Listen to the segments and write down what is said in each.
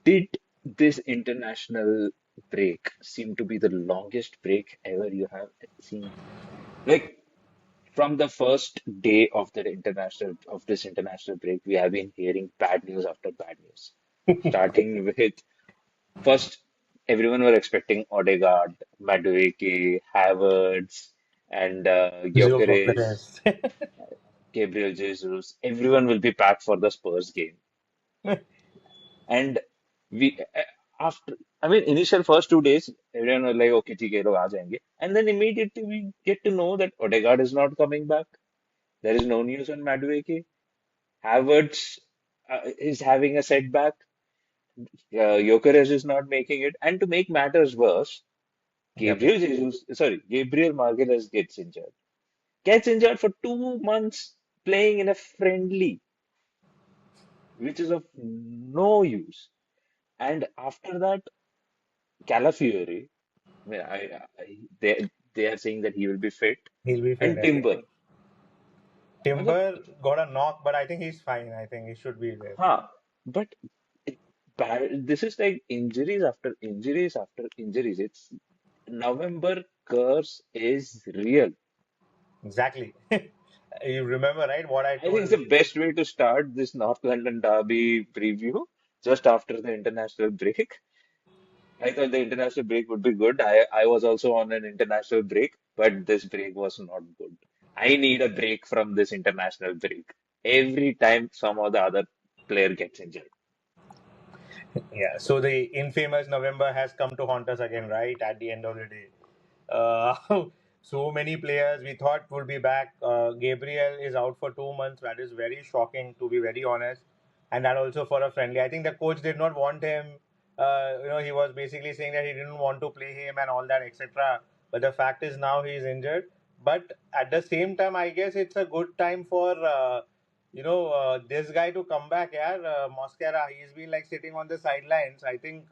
Did this international break seem to be the longest break ever you have seen? Like from the first day of this international break, we have been hearing bad news after bad news. Starting with first, everyone were expecting Odegaard, Madueke, Havertz, and Zero Gyökeres, confidence. Gabriel Jesus. Everyone will be back for the Spurs game. And we after I mean initial first 2 days, everyone was like, okay, ठीक है, ये लोग आ जाएंगे. And then immediately we get to know that Odegaard is not coming back. There is no news on Madueke. Havertz is having a setback. Gyökeres is not making it. And to make matters worse, Yep. Gabriel Martinez gets injured. Gets injured for 2 months playing in a friendly, which is of no use. And after that, Calafiori, I mean, they are saying that he will be fit, He'll be fit, and I think. Timber. मतलब, Timber got a knock, but I think he's fine. I think he should be there. हाँ, but this is like injuries after injuries after injuries. It's November curse is real. Exactly. You remember, right? What I I think told it's you. the best way to start this North London Derby preview just after the international break. I thought the international break would be good. I was also on an international break, but this break was not good. I need a break from this international break. Every time some or the other player gets injured. Yeah. So the infamous November has come to haunt us again, right? At the end of the day. So many players we thought would be back. Gabriel is out for 2 months. That is very shocking, to be very honest. And that also for a friendly. I think the coach did not want him. He was basically saying that he didn't want to play him and all that, etc. But the fact is now he is injured. But at the same time, I guess it's a good time for this guy to come back. Yeah, Mosquera. He's been like sitting on the sidelines. I think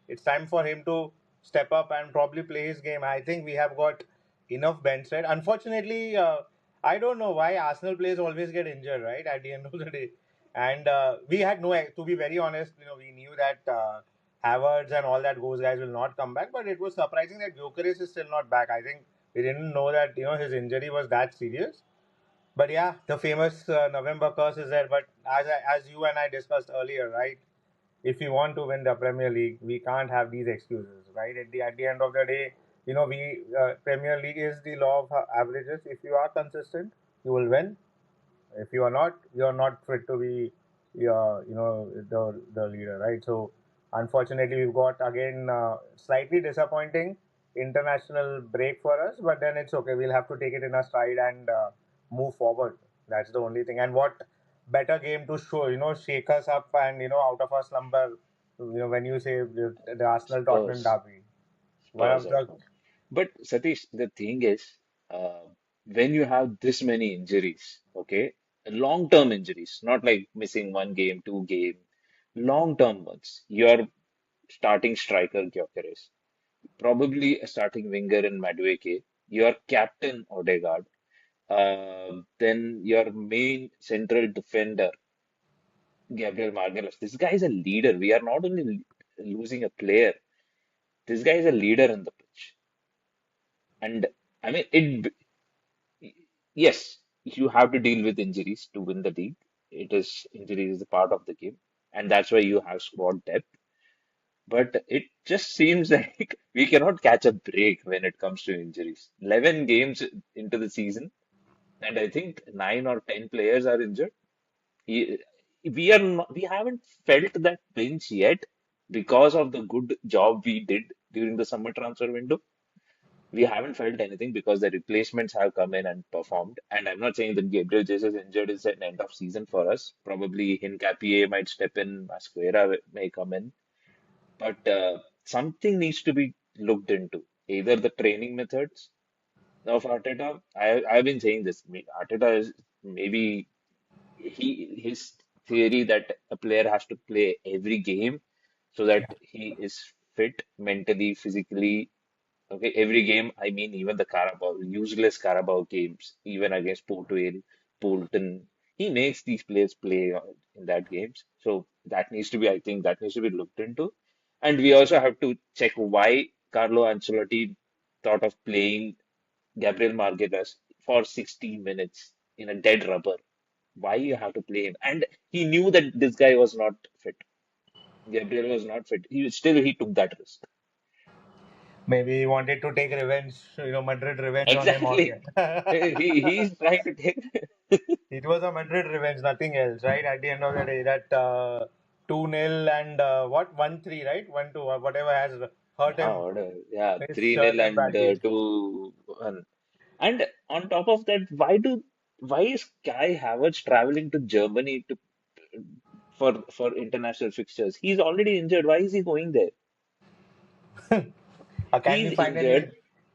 it's time for him to step up and probably play his game. I think we have got enough bench right. Unfortunately, I don't know why Arsenal players always get injured, right? At the end of the day, and we had no. To be very honest, we knew that Havertz and all that those guys will not come back, but it was surprising that Gyökeres is still not back. I think we didn't know that his injury was that serious. But yeah, the famous November curse is there. But as you and I discussed earlier, right? If we want to win the Premier League, we can't have these excuses, right? At the end of the day, we Premier League is the law of averages. If you are consistent, you will win. If you are not, you are not fit to be, the leader, right? So, unfortunately, we've got again slightly disappointing international break for us, but then it's okay. We'll have to take it in a stride and move forward. That's the only thing. And what better game to show, shake us up and out of our slumber. When you say the Arsenal Tottenham Spurs, derby, one Spurs of at the home. But Satish, the thing is, when you have this many injuries, okay, long-term injuries, not like missing 1 game, 2 game, long-term ones. Your starting striker Gyökeres, probably a starting winger in Madueke, your captain Odegaard, then your main central defender Gabriel Martinez. This guy is a leader. We are not only losing a player. This guy is a leader in the pitch. And I mean, yes, you have to deal with injuries to win the league. Injuries is a part of the game, and that's why you have squad depth. But it just seems like we cannot catch a break when it comes to injuries. 11 games into the season, and I think 9 or 10 players are injured. He- We are not, we haven't felt that pinch yet because of the good job we did during the summer transfer window. We haven't felt anything because the replacements have come in and performed. And I'm not saying that Gabriel Jesus injured is an end of season for us. Probably Hincapié might step in, Masquera may come in, but something needs to be looked into. Either the training methods of Arteta. I've been saying this. Arteta is maybe his theory that a player has to play every game so that he is fit mentally, physically. Okay, every game, I mean, even the Carabao, useless Carabao games, even against Porto, Bolton, he makes these players play in that games. So That needs to be, I think, that needs to be looked into. And we also have to check why Carlo Ancelotti thought of playing Gabriel Marquez for 60 minutes in a dead rubber. Why you have to play him? And he knew that this guy was not fit. Gabriel was not fit. He took that risk. Maybe he wanted to take revenge, Madrid revenge on him Exactly. again. He's trying to take. It was a Madrid revenge, nothing else, right? At the end of the day, that 2-0 and what 1-3, right? 1-2, whatever has hurt Yeah, him, yeah, his 3-0 surely and bad game. 2-1. And on top of that, why is Kai Havertz traveling to Germany to for international fixtures? He's already injured. Why is he going there? Can we He's find any injured.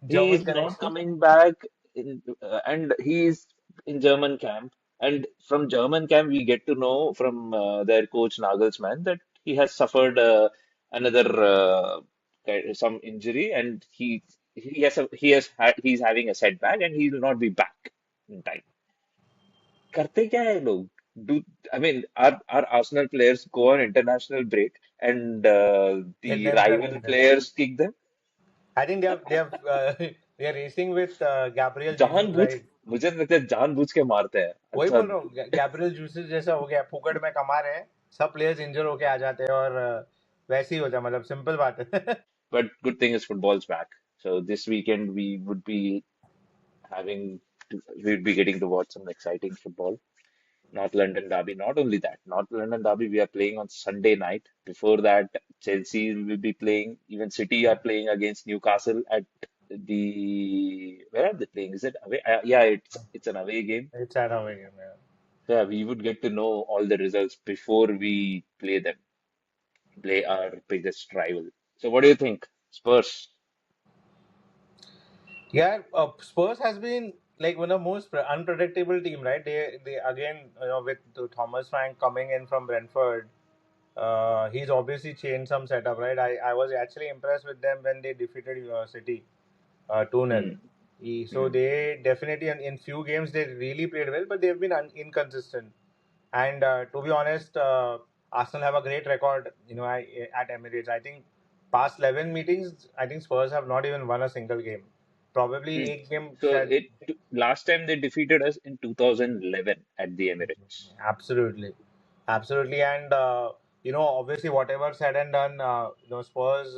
He German is not connection? coming back and he's in German camp. And from German camp, we get to know from their coach Nagelsmann that he has suffered another some injury, and he's having a setback, and he will not be back in time. करते क्या है लोग? Do I mean our Arsenal players go on international break and the Hit themselves rival in there. players kick them? I think they are racing with Gabriel Jesus, जानबूझ right? मुझे लगता है जानबूझ के मारते हैं वही अच्छा. बोल रहा हूँ, गैब्रियल जूसेस जैसा हो गया, फुकट में कमा रहे हैं, सब प्लेयर्स इंजर होके आ जाते हैं और वैसे ही होता है, मतलब सिंपल बात है. But good thing is football's back. So this weekend having we would be getting to watch some exciting football. North London derby. Not only that, North London derby we are playing on Sunday night. Before that, Chelsea will be playing. Even City are playing against Newcastle at the where are they playing? Is it away? Yeah, it's an away game. It's at away game, yeah. So yeah, we would get to know all the results before we play our biggest rival. So what do you think? Spurs. Yeah, Spurs has been like one of the most unpredictable team, right? They again, with Thomas Frank coming in from Brentford, he's obviously changed some setup, right? I was actually impressed with them when they defeated City 2-0. Hmm. So Hmm. they definitely in few games they really played well, but they've been inconsistent. And to be honest, Arsenal have a great record, at Emirates. I think past 11 meetings, I think Spurs have not even won a single game. Probably Hmm. eight game So shed. it last time they defeated us in 2011 at the Emirates. Absolutely, absolutely, and obviously, whatever said and done, Spurs.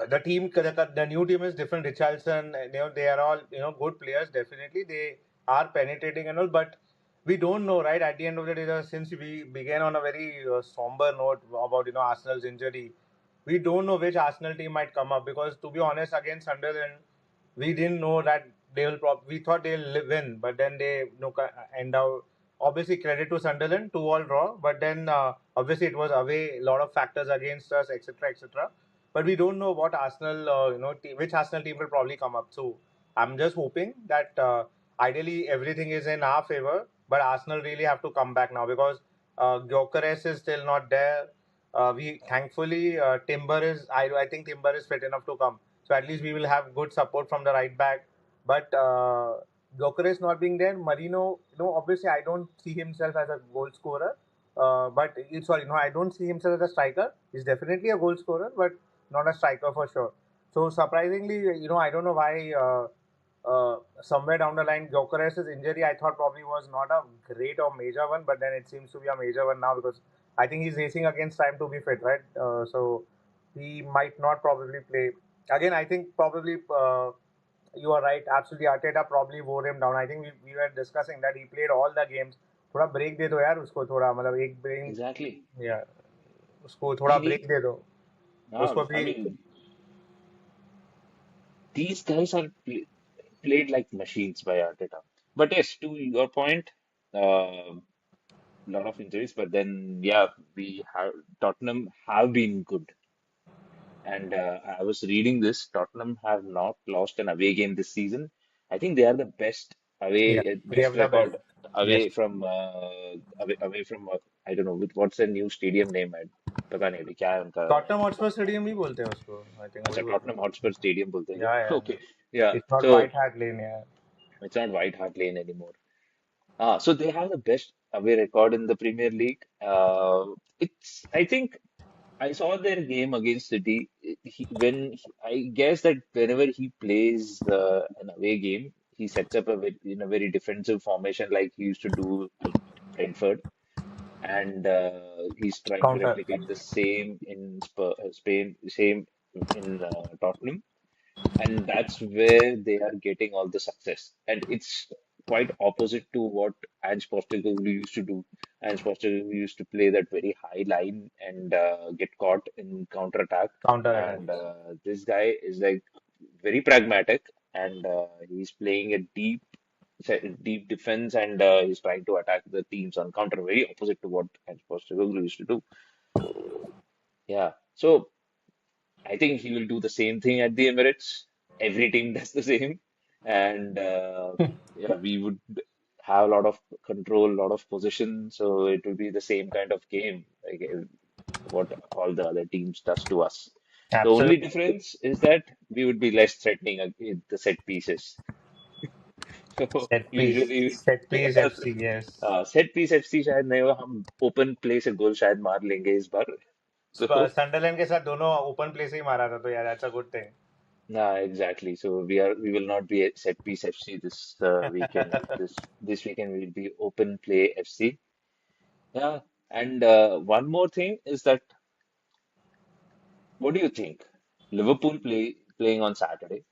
The new team is different. Richarlison, they are all good players. Definitely, they are penetrating and all, but we don't know, right? At the end of the day, since we began on a very somber note about Arsenal's injury, we don't know which Arsenal team might come up because, to be honest, against Sunderland, we didn't know that they will. We thought they'll win, but then they end out. Obviously, credit to Sunderland, 2-2 draw, but then obviously it was away. A lot of factors against us, etc., etc. But we don't know what Arsenal, which Arsenal team will probably come up. So I'm just hoping that ideally everything is in our favor, but Arsenal really have to come back now because Gyökeres is still not there. We thankfully Timber is. I think Timber is fit enough to come. So at least we will have good support from the right back. But Gyökeres not being there, Marino. Obviously I don't see himself as a goal scorer. Sorry, no, I don't see himself as a striker. He's definitely a goal scorer, but not a striker for sure. So surprisingly, I don't know why. Somewhere down the line, Gyökeres' injury I thought probably was not a great or major one, but then it seems to be a major one now because I think he's racing against time to be fit, right? So he might not probably play. Again, I think probably you are right. Absolutely, Arteta probably wore him down. I think we were discussing that he played all the games. थोड़ा break दे दो यार उसको थोड़ा मतलब एक break Exactly. या उसको थोड़ा He ब्रेक need. दे दो उसको I भी. mean, these guys are played like machines by Arteta. But yes, to your point, lot of injuries. But then, yeah, we have Tottenham have been good. And I was reading this. Tottenham have not lost an away game this season. I think they are the best Yeah, we best have the best. record Yes. away from I don't know what's the new stadium name. पता नहीं अभी क्या है उनका. Tottenham Hotspur stadium ही बोलते हैं उसको, I think अच्छा वही बोलते टॉटनहम हॉटस्पर स्टेडियम बोलते हैं हैं. या क्या? या Okay, yeah. It's not So White Hart Lane यार. it's not White Hart Lane anymore. Ah, so they have the best away record in the Premier League. I think I saw their game against City. I guess that whenever he plays an away game, he sets up in a very defensive formation like he used to do at Brentford, and he's trying to Counter. replicate the same in Spain, same in Tottenham, and that's where they are getting all the success. And it's quite opposite to what Ange Postecoglou used to do. Ange Postecoglou used to play that very high line and get caught in counter attack. Counter And attacks. this guy is like very pragmatic, and he's playing a deep defense, and he's trying to attack the teams on counter. Very opposite to what Ange Postecoglou used to do. Yeah. So I think he will do the same thing at the Emirates. Every team does the same, and yeah, we would have a lot of control, a lot of possession. So it will be the same kind of game, like what all the other teams does to us. The only Absolutely. difference is that we would be less threatening in the set pieces. So usually, Set piece FC, yes. set piece FC शायद नहीं होगा हम open play से गोल शायद मार लेंगे इस बार. So सनडरलैंड के साथ दोनों ओपन प्ले से ही मारा था तो यार that's a good nah, exactly. So we will not be at set piece FC this weekend. Thing. This weekend we'll be open play FC. Yeah, and one more thing is that what do you think? Liverpool playing on Saturday,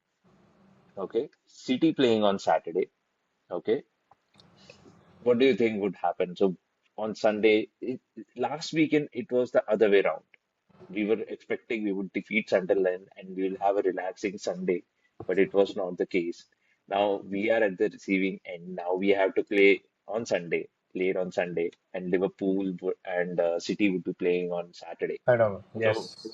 okay? City playing on Saturday, okay? What do you think would happen? So on Sunday, last weekend it was the other way around. We were expecting we would defeat Sunderland and we will have a relaxing Sunday, but it was not the case. Now we are at the receiving end. Now we have to play on Sunday, late on Sunday, and and City would be playing on Saturday. I know. So Yes.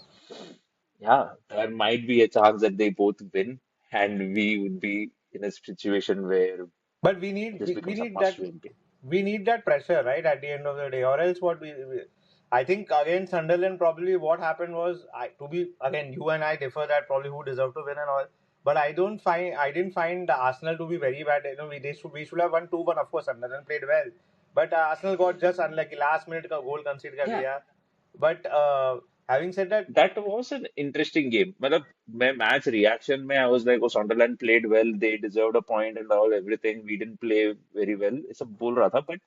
yeah, there might be a chance that they both win, and we would be in a situation where But we need this we becomes a need that must-win game. we need that pressure, right, at the end of the day, or else we I think against Sunderland probably what happened was to be again you and I differ that probably who deserved to win and all. But I didn't find the Arsenal to be very bad. You know, we should have won 2-1. Of course, Sunderland played well, but Arsenal got just unlucky. Last minute का goal concede कर Yeah, दिया. But having said that, that was an interesting game. मतलब मैं match reaction में I was like, oh, Sunderland played well, they deserved a point and all everything. We didn't play very well. ये सब बोल रहा था, but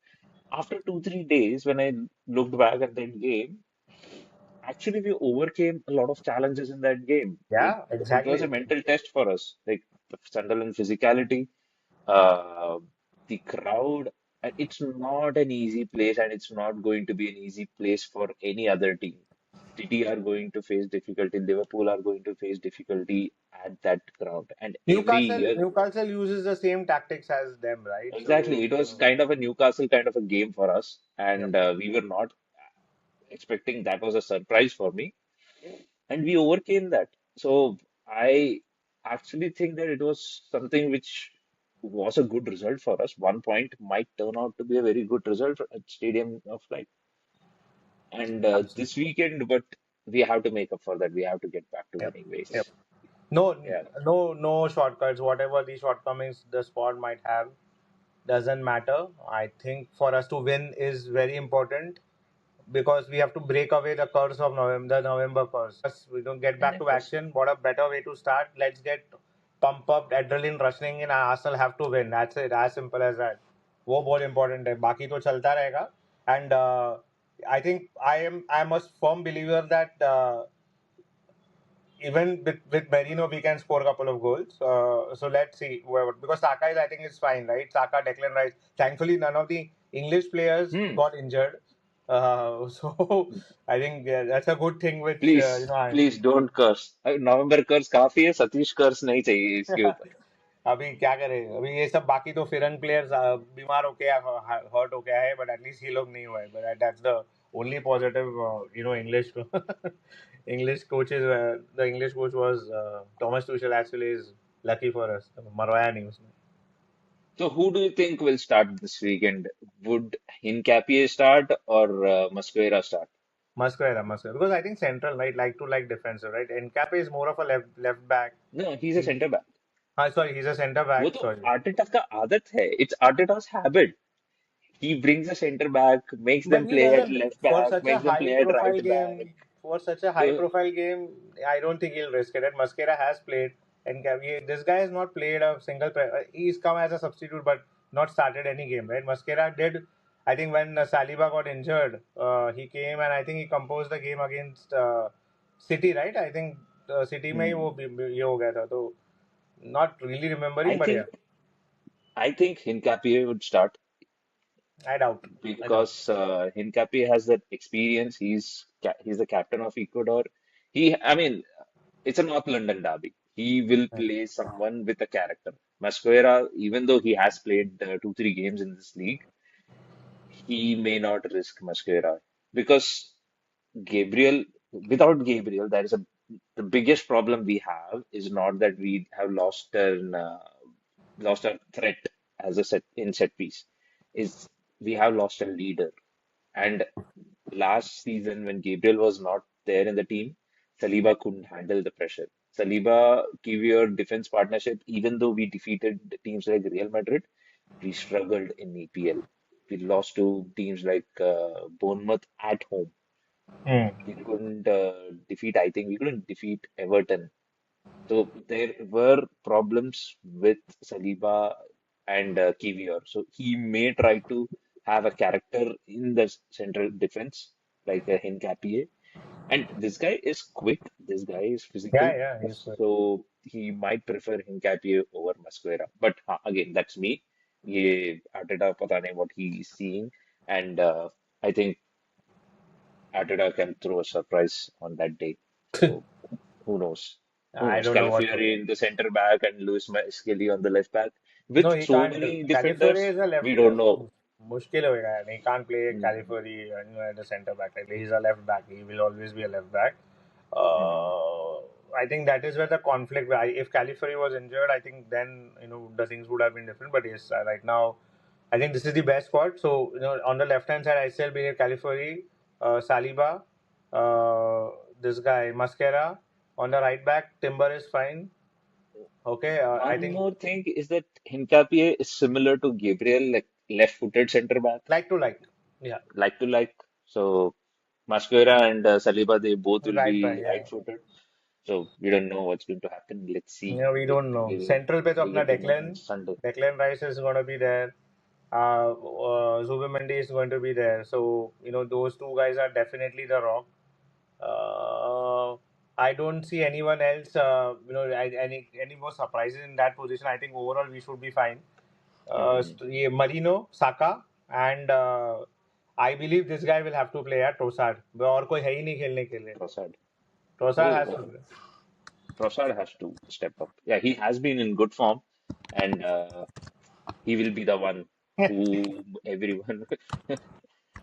after 2 3 days when I looked back at that game, actually we overcame a lot of challenges in that game. yeah, It was a exactly. mental test for us, like the Sunderland physicality, uh, the crowd. And it's not an easy place, and it's not going to be an easy place for any other team. City are going to face difficulty. Liverpool are going to face difficulty at that ground. And every year, Newcastle uses the same tactics as them, right? exactly, So it was kind of a Newcastle kind of a game for us. yep. And we were not expecting that was a surprise for me. And we overcame that. So I actually think that it was something which was a good result for us. 1 point might turn out to be a very good result at Stadium of Light. And this weekend, but we have to make up for that. We have to get back to Yep. winning Yep. ways. No, Yeah. no shortcuts. Whatever the shortcomings the squad might have doesn't matter. I think for us to win is very important because we have to break away the curse of November curse. We don't get And back of to course, action. What a better way to start. Let's get pump up, adrenaline rushing in. Arsenal have to win. That's it. As simple as that. वो बहुत important है. बाकी तो चलता रहेगा. And I think I'm a firm believer that even with Merino, we can score a couple of goals. So let's see. Because Saka is, I think, is fine, right? Saka, Declan Rice. Thankfully, none of the English players hmm, got injured. So I think that's a good thing. Which please don't curse. November curse काफी है, सतीश कर्स नहीं चाहिए इसके ऊपर. अभी क्या करें अभी ये सब बाकी तो फिरन प्लेयर्स बीमार हो गया हर्ट हो गया है बट एटलीस्ट ये लोग नहीं हुआ है but that's the only positive English English coaches the English coach was Thomas Tuchel actually is lucky for us मरवाया नहीं उसने So who do you think will start this weekend? Would Hincapie start or Mosquera start? Mosquera because I think central right like to like defensive right Hincapie is more of a left back No, he's a center back. हाँ sorry he is a centre वो back तो sorry Arteta का आदत है. It's Arteta's habit. He brings a center back, makes But them he play at doesn't left for back, such a makes them high play at right profile back. game. For such a high So profile game, I don't think he'll risk it. And Masquera has played, and this guy has not played a single. He's come as a substitute, but not started any game. Right? Masquera did. I think when Saliba got injured, he came and I think he composed the game against City. Right? I think City में ही वो hmm, ये हो गया था. So not really I remembering, but yeah, think I think Hincapié would start I doubt. I doubt. because Hincapié has that experience. He's the captain of Ecuador. I mean, it's a North London derby. He will play someone with a character. Masquera, even though he has played 2, 3 games in this league, he may not risk Masquera because Gabriel, without Gabriel, that is the biggest problem we have is not that we have lost a threat as a set piece, is we have lost a leader. And last season, when Gabriel was not there in the team, Saliba couldn't handle the pressure. Saliba, Kiwior defense partnership, even though we defeated teams like Real Madrid, we struggled in EPL. We lost to teams like Bournemouth at home. Hmm. We couldn't I think we couldn't defeat Everton. So there were problems with Saliba and Kiwior. So he may try to have a character in the central defense, like a Hincapié. And this guy is quick. This guy is physical. Yeah, yeah, he's good. So he might prefer Hincapié over Mosquera. But again, that's me. ये Arteta पता नहीं what he is seeing. And I think Arteta can throw a surprise on that day. So who knows? Who I knows? don't know what to. Calafiori in the center back and Luis Skelly on the left back. No, With he so can't. many California defenders, is a we left. don't know. मुश्किल होएगा यार. He can't play Hmm. California at the center back. Like, he's a left back. He will always be a left back. Hmm. I think that is where the conflict. If California was injured, I think then the things would have been different. But yes, right now, I think this is the best squad. So on the left hand side, I still believe California, Saliba, uh, this guy Masquera. On the right back, Timber is fine. Okay, I One think more thing is that Hincapié is similar to Gabriel, like left-footed center back, like to like. Yeah. like to like. So Masquera and Saliba, they both will Right back, be yeah. right-footed. So we don't know what's going to happen. Let's see. Yeah, we don't know. Central पे तो We'll अपना get to know on Declan, Sunday. Declan Rice is going to be there. Zubimendi is going to be there. So those two guys are definitely the rock. Uh, I don't see anyone else. Any more surprises in that position. I think overall we should be fine. Hmm. ये Marino, Saka, and I believe this guy will have to play at Trossard. और कोई है ही नहीं खेलने के लिए. Trossard. Trossard has Oh, to play. Trossard has to step up. Yeah, he has been in good form, and he will be the one who everyone.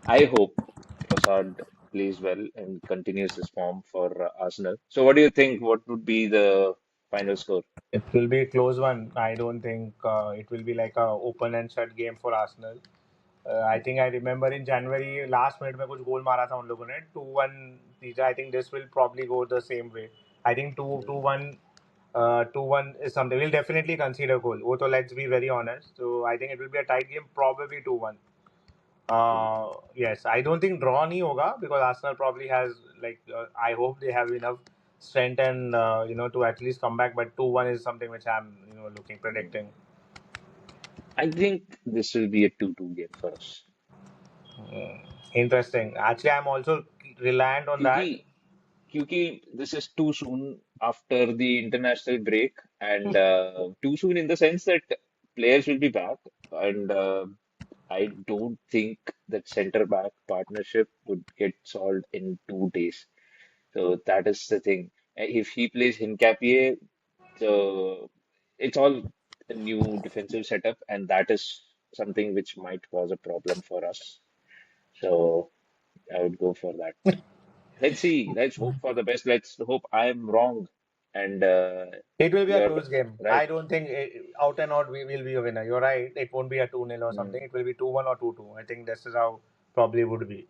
I hope Trossard plays well and continues his form for Arsenal. So, what do you think? What would be the final score? It will be a close one. I don't think it will be like a open and shut game for Arsenal. I think I remember in January last minute में कुछ गोल मारा था उन लोगों ने 2-1 जीता. I think this will probably go the same way. I think 2-1 2-1 is something. We'll definitely concede a goal. वो तो let's be very honest. So I think it will be a tight game, probably 2-1. Yes, I don't think draw नहीं होगा because Arsenal probably has like I hope they have enough strength and to at least come back. But 2-1 is something which I'm looking predicting. I think this will be a 2-2 game for us. Interesting. Actually, I'm also reliant on क्योंकि that. क्योंकि this is too soon after the international break and too soon in the sense that players will be back and I don't think that center back partnership would get solved in 2 days. So that is the thing. If he plays Hincapié, so it's all a new defensive setup, and that is something which might cause a problem for us. So I would go for that. Let's see. Let's hope for the best. Let's hope I'm wrong and It will be a you're close game. right. I don't think out and out we will be a winner. You're right. It won't be a 2-0 or Hmm. something. It will be 2-1 or 2-2. I think this is how probably would be.